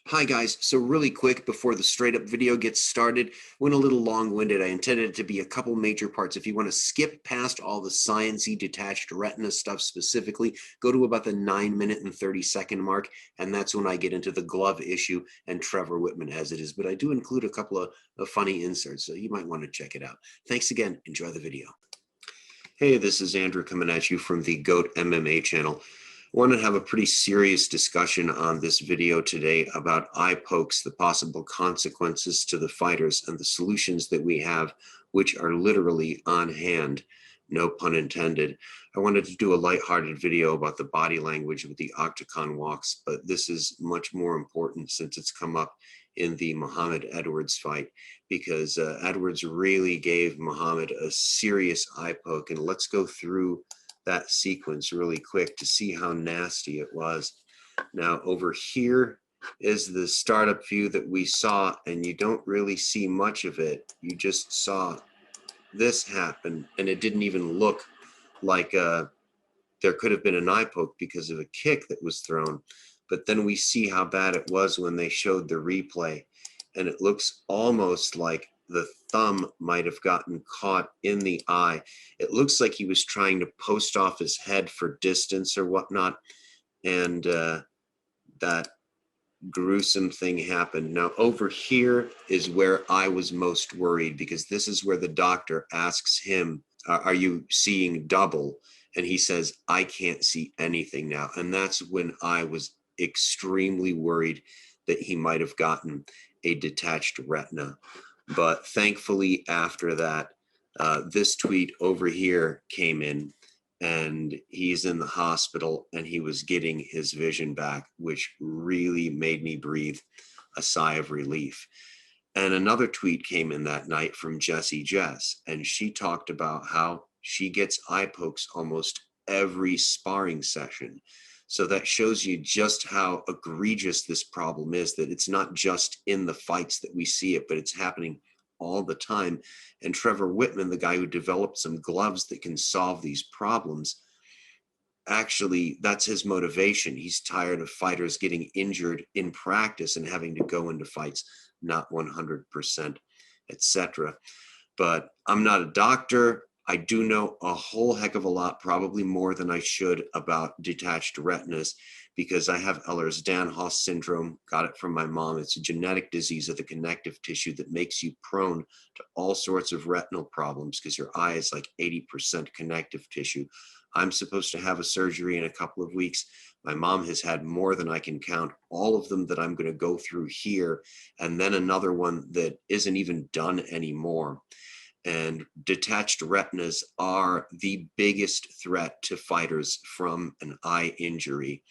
Hi guys, so really quick before the straight up video gets started, went a little long-winded. I intended it to be a couple major parts. If you want to skip past all the sciencey detached retina stuff specifically, go to about the 9-minute and 30-second mark, and that's when I get into the glove issue and Trevor Whitman as it is. But I do include a couple of funny inserts, so you might want to check it out. Thanks again. Enjoy the video. Hey, this is Andrew coming at you from the GOAT MMA channel. I want to have a pretty serious discussion on this video today about eye pokes, the possible consequences to the fighters, and the solutions that we have, which are literally on hand, no pun intended. I wanted to do a lighthearted video about the body language with the octagon walks, but this is much more important since it's come up in the Muhammad Edwards fight, because Edwards really gave Muhammad a serious eye poke. And let's go through that sequence really quick to see how nasty it was. Now over here is the startup view that we saw, and you don't really see much of it. You just saw this happen, and it didn't even look like there could have been an eye poke because of a kick that was thrown. But then we see how bad it was when they showed the replay, and it looks almost like the thumb might have gotten caught in the eye. It looks like he was trying to post off his head for distance or whatnot, and that gruesome thing happened. Now over here is where I was most worried, because this is where the doctor asks him, are you seeing double? And he says, I can't see anything now. And that's when I was extremely worried that he might have gotten a detached retina. But thankfully, after that, this tweet over here came in, and he's in the hospital and he was getting his vision back, which really made me breathe a sigh of relief. And another tweet came in that night from Jessie Jess, and she talked about how she gets eye pokes almost every sparring session. So that shows you just how egregious this problem is, that it's not just in the fights that we see it, but it's happening all the time. And Trevor Whitman, the guy who developed some gloves that can solve these problems, actually, that's his motivation. He's tired of fighters getting injured in practice and having to go into fights not 100%, etc. But I'm not a doctor. I do know a whole heck of a lot, probably more than I should, about detached retinas, because I have Ehlers-Danlos syndrome, got it from my mom. It's a genetic disease of the connective tissue that makes you prone to all sorts of retinal problems, because your eye is like 80% connective tissue. I'm supposed to have a surgery in a couple of weeks. My mom has had more than I can count, all of them that I'm going to go through here, and then another one that isn't even done anymore. And detached retinas are the biggest threat to fighters from an eye injury.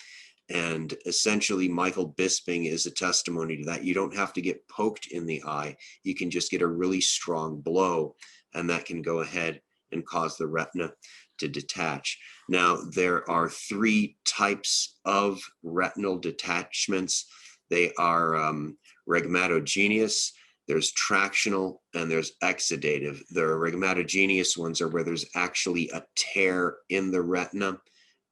And essentially, Michael Bisping is a testimony to that. You don't have to get poked in the eye. You can just get a really strong blow, and that can go ahead and cause the retina to detach. Now, there are three types of retinal detachments. They are rhegmatogenous, there's tractional, and there's exudative. The rhegmatogenous ones are where there's actually a tear in the retina,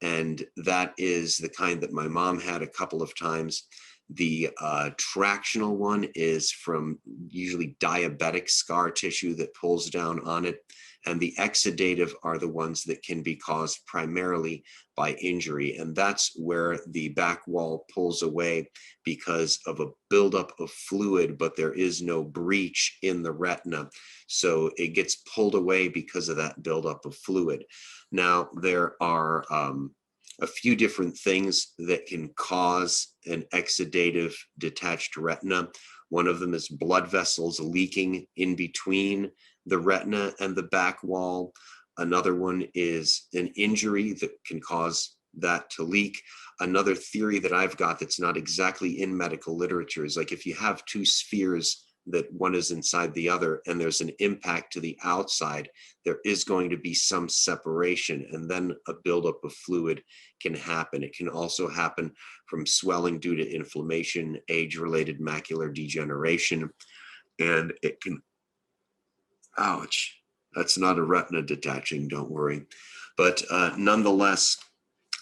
and that is the kind that my mom had a couple of times. The tractional one is from usually diabetic scar tissue that pulls down on it. And the exudative are the ones that can be caused primarily by injury. And that's where the back wall pulls away because of a buildup of fluid, but there is no breach in the retina. So it gets pulled away because of that buildup of fluid. Now, there are a few different things that can cause an exudative detached retina. One of them is blood vessels leaking in between the retina and the back wall. Another one is an injury that can cause that to leak. Another theory that I've got that's not exactly in medical literature is like if you have two spheres that one is inside the other and there's an impact to the outside, there is going to be some separation, and then a buildup of fluid can happen. It can also happen from swelling due to inflammation, age-related macular degeneration, and it can, ouch, that's not a retina detaching, don't worry. But nonetheless,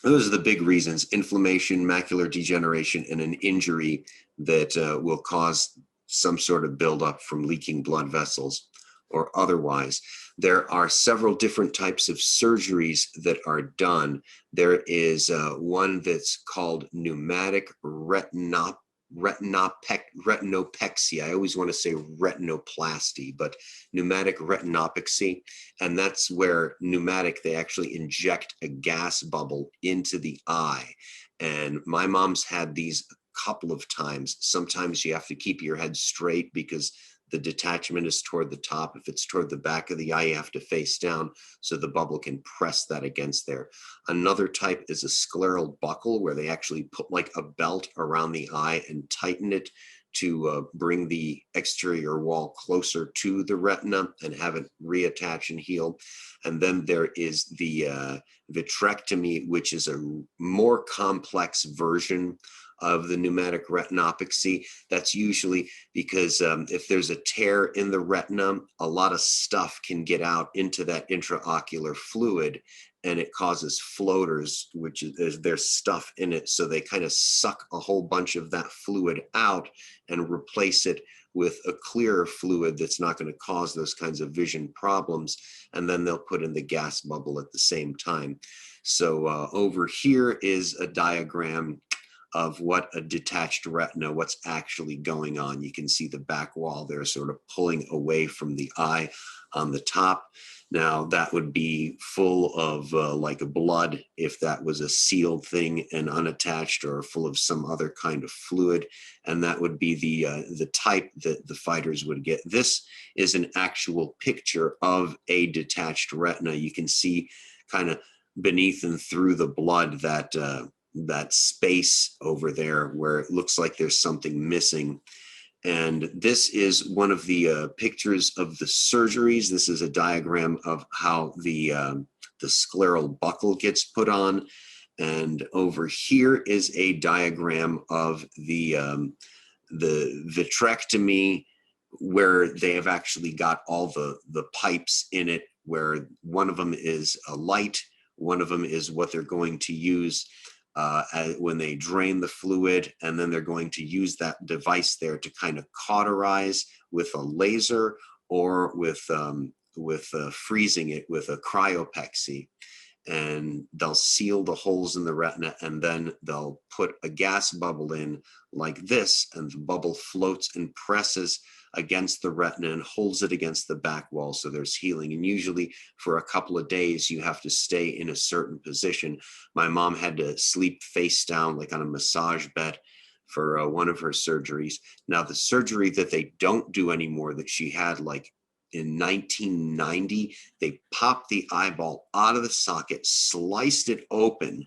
Those are the big reasons: inflammation, macular degeneration, and an injury that will cause some sort of buildup from leaking blood vessels or otherwise. There are several different types of surgeries that are done. There is one that's called pneumatic retinopexy. I always want to say retinoplasty, but pneumatic retinopexy. And that's where pneumatic, they actually inject a gas bubble into the eye. And my mom's had these a couple of times. Sometimes you have to keep your head straight because the detachment is toward the top. If it's toward the back of the eye, you have to face down so the bubble can press that against there. Another type is a scleral buckle, where they actually put like a belt around the eye and tighten it to bring the exterior wall closer to the retina and have it reattach and heal. And then there is the vitrectomy, which is a more complex version of the pneumatic retinopexy. That's usually because if there's a tear in the retina, a lot of stuff can get out into that intraocular fluid, and it causes floaters, which is there's stuff in it. So they kind of suck a whole bunch of that fluid out and replace it with a clearer fluid that's not going to cause those kinds of vision problems. And then they'll put in the gas bubble at the same time. So over here is a diagram of what a detached retina, what's actually going on. You can see the back wall there sort of pulling away from the eye on the top. Now that would be full of like blood if that was a sealed thing and unattached, or full of some other kind of fluid. And that would be the type that the fighters would get. This is an actual picture of a detached retina. You can see kind of beneath and through the blood that space over there where it looks like there's something missing. And this is one of the pictures of the surgeries. This is a diagram of how the scleral buckle gets put on. And over here is a diagram of the vitrectomy, where they have actually got all the pipes in it, where one of them is a light, one of them is what they're going to use when they drain the fluid, and then they're going to use that device there to kind of cauterize with a laser, or with freezing it with a cryopexy. And they'll seal the holes in the retina, and then they'll put a gas bubble in like this, and the bubble floats and presses against the retina and holds it against the back wall, so there's healing. And usually for a couple of days you have to stay in a certain position. My mom had to sleep face down, like on a massage bed, for one of her surgeries. Now the surgery that they don't do anymore, that she had like in 1990, they popped the eyeball out of the socket, sliced it open.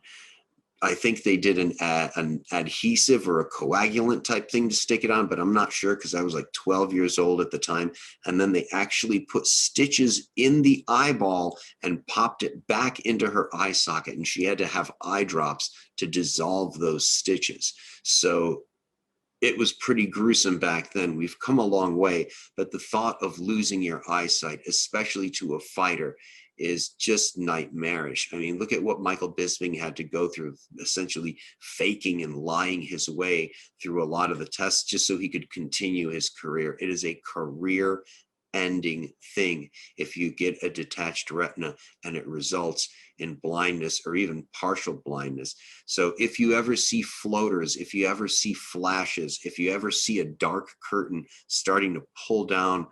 I think they did an adhesive or a coagulant type thing to stick it on, but I'm not sure because I was like 12 years old at the time. And then they actually put stitches in the eyeball and popped it back into her eye socket. And she had to have eye drops to dissolve those stitches. So it was pretty gruesome back then. We've come a long way, but the thought of losing your eyesight, especially to a fighter, is just nightmarish. I mean, look at what Michael Bisping had to go through, essentially faking and lying his way through a lot of the tests just so he could continue his career. It is a career ending thing if you get a detached retina and it results in blindness or even partial blindness. So if you ever see floaters, if you ever see flashes, if you ever see a dark curtain starting to pull down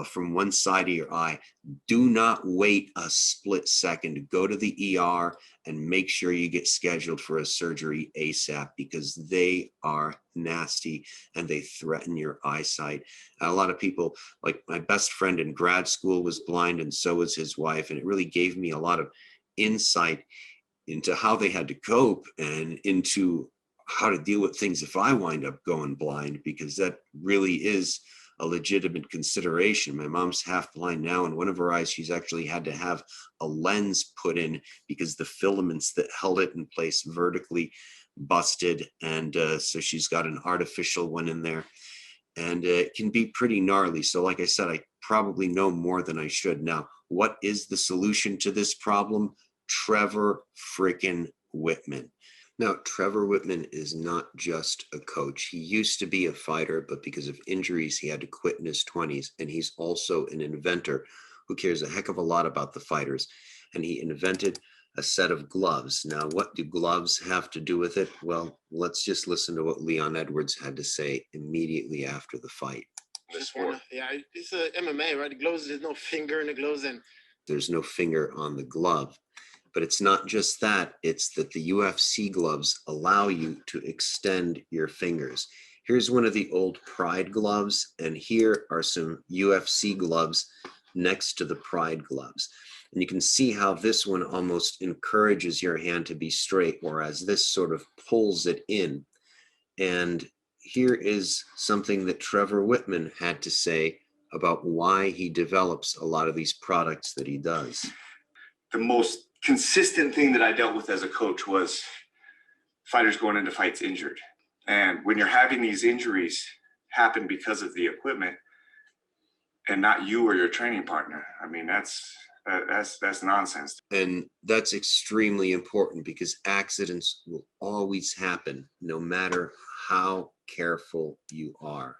from one side of your eye, do not wait a split second. Go to the ER and make sure you get scheduled for a surgery ASAP, because they are nasty and they threaten your eyesight. And a lot of people, like my best friend in grad school was blind, and so was his wife, and it really gave me a lot of insight into how they had to cope and into how to deal with things if I wind up going blind, because that really is a legitimate consideration. My mom's half blind now, and one of her eyes, she's actually had to have a lens put in because the filaments that held it in place vertically busted. And so she's got an artificial one in there, and it can be pretty gnarly. So like I said, I probably know more than I should. Now, what is the solution to this problem? Trevor freaking Whitman. Now, Trevor Whitman is not just a coach. He used to be a fighter, but because of injuries, he had to quit in his 20s. And he's also an inventor who cares a heck of a lot about the fighters. And he invented a set of gloves. Now, what do gloves have to do with it? Well, let's just listen to what Leon Edwards had to say immediately after the fight. Yeah, it's a MMA, right? The gloves, there's no finger in the gloves, and there's no finger on the glove. But it's not just that, it's that the UFC gloves allow you to extend your fingers. Here's one of the old Pride gloves, and here are some UFC gloves next to the Pride gloves. And you can see how this one almost encourages your hand to be straight, whereas this sort of pulls it in. And here is something that Trevor Whitman had to say about why he develops a lot of these products that he does. The most consistent thing that I dealt with as a coach was fighters going into fights injured. And when you're having these injuries happen because of the equipment and not you or your training partner, I mean, that's nonsense. And that's extremely important because accidents will always happen no matter how careful you are.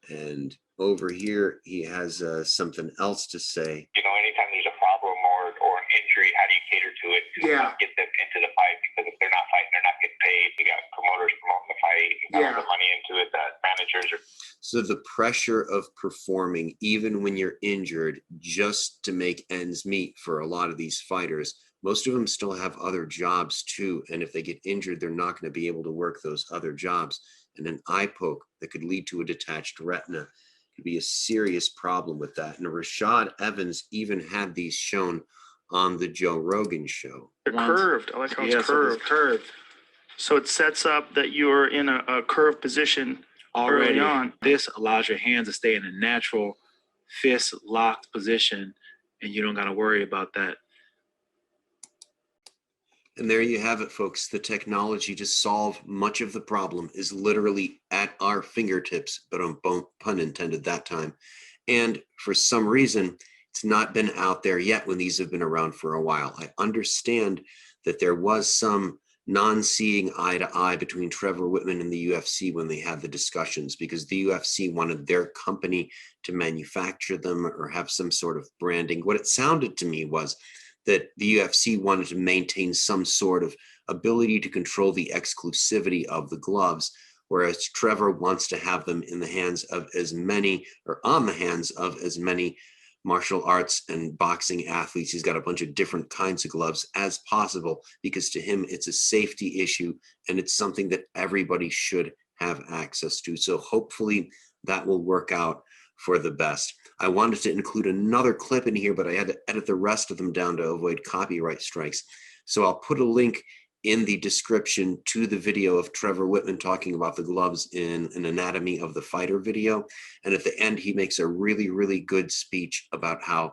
And over here, he has something else to say. You know, anytime there's a problem or an injury, how do you cater to it to get them into the fight? Because if they're not fighting, they're not getting paid. You got promoters promoting the fight, you got the money into it, that managers are. So the pressure of performing, even when you're injured, just to make ends meet for a lot of these fighters, most of them still have other jobs too. And if they get injured, they're not going to be able to work those other jobs. And an eye poke that could lead to a detached retina could be a serious problem with that. And Rashad Evans even had these shown on the Joe Rogan show. They're curved. I like how it's curved. So it sets up that you're in a curved position already early on. This allows your hands to stay in a natural fist locked position, and you don't got to worry about that. And there you have it, folks. The technology to solve much of the problem is literally at our fingertips, but on pun intended that time. And for some reason, it's not been out there yet when these have been around for a while. I understand that there was some non-seeing eye to eye between Trevor Whitman and the UFC when they had the discussions, because the UFC wanted their company to manufacture them or have some sort of branding. What it sounded to me was that the UFC wanted to maintain some sort of ability to control the exclusivity of the gloves, whereas Trevor wants to have them in the hands of as many, or on the hands of as many martial arts and boxing athletes. He's got a bunch of different kinds of gloves as possible, because to him, it's a safety issue and it's something that everybody should have access to. So hopefully that will work out for the best. I wanted to include another clip in here, but I had to edit the rest of them down to avoid copyright strikes. So I'll put a link in the description to the video of Trevor Whitman talking about the gloves in an Anatomy of the Fighter video. And at the end, he makes a really, really good speech about how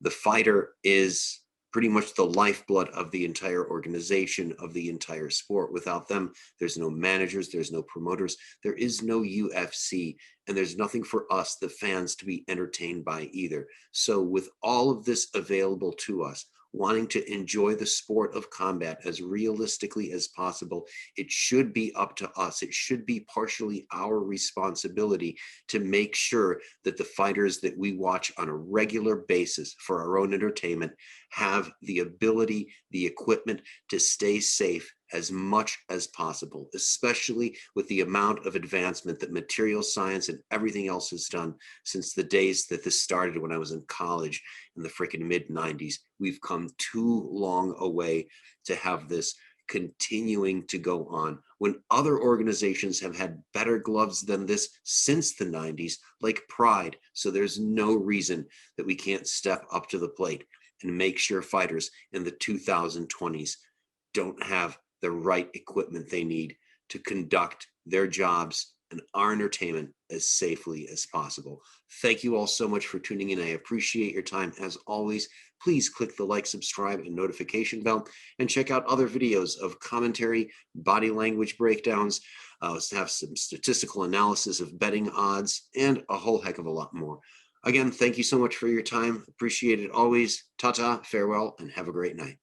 the fighter is pretty much the lifeblood of the entire organization, of the entire sport. Without them, there's no managers, there's no promoters, there is no UFC, and there's nothing for us, the fans, to be entertained by either. So with all of this available to us, wanting to enjoy the sport of combat as realistically as possible, it should be up to us. It should be partially our responsibility to make sure that the fighters that we watch on a regular basis for our own entertainment have the ability, the equipment to stay safe as much as possible, especially with the amount of advancement that material science and everything else has done since the days that this started when I was in college in the freaking mid-90s. We've come too long a way to have this continuing to go on when other organizations have had better gloves than this since the 90s, like Pride. So there's no reason that we can't step up to the plate and make sure fighters in the 2020s don't have the right equipment they need to conduct their jobs and our entertainment as safely as possible. Thank you all so much for tuning in. I appreciate your time as always. Please click the like, subscribe, and notification bell, and check out other videos of commentary, body language breakdowns, have some statistical analysis of betting odds, and a whole heck of a lot more. Again, thank you so much for your time. Appreciate it always. Ta-ta, farewell, and have a great night.